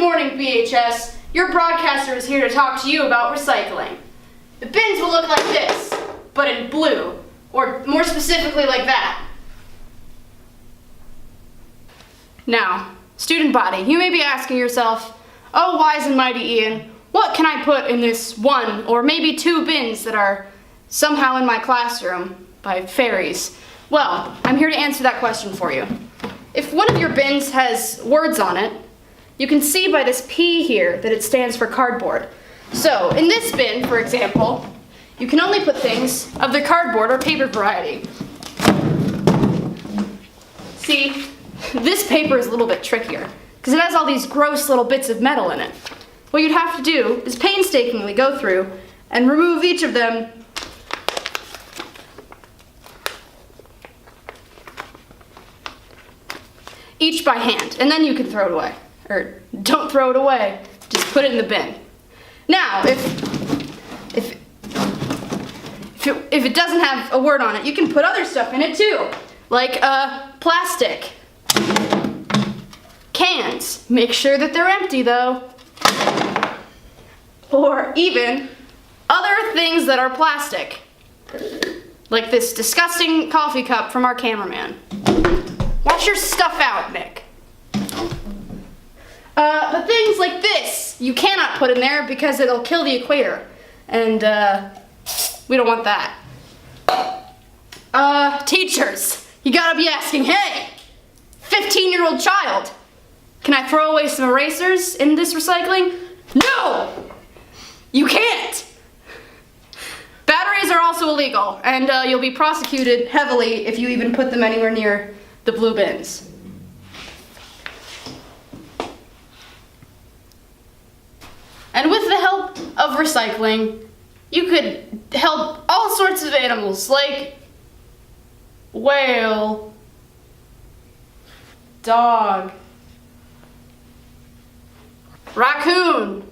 morning, BHS. Your broadcaster is here to talk to you about recycling. The bins will look like this, but in blue, or more specifically like that. Now, student body, you may be asking yourself, oh, wise and mighty Ian, what can I put in this one or maybe two bins that are somehow in my classroom by fairies? Well, I'm here to answer that question for you. If one of your bins has words on it, you can see by this P here that it stands for cardboard. So, in this bin, for example, you can only put things of the cardboard or paper variety. See, this paper is a little bit trickier because it has all these gross little bits of metal in it. What you'd have to do is painstakingly go through and remove each of them each by hand, and then you can throw it away. Or don't throw it away, just put it in the bin. Now, if it doesn't have a word on it, you can put other stuff in it too, like plastic, cans. Make sure that they're empty though. Or even other things that are plastic, like this disgusting coffee cup from our cameraman. Wash your stuff out, Nick. But things like this, you cannot put in there because it'll kill the equator. And, we don't want that. Teachers, you gotta be asking, hey, 15-year-old child, can I throw away some erasers in this recycling? No! You can't! Batteries are also illegal, and you'll be prosecuted heavily if you even put them anywhere near the blue bins. And with the help of recycling, you could help all sorts of animals, like whale, dog, raccoon,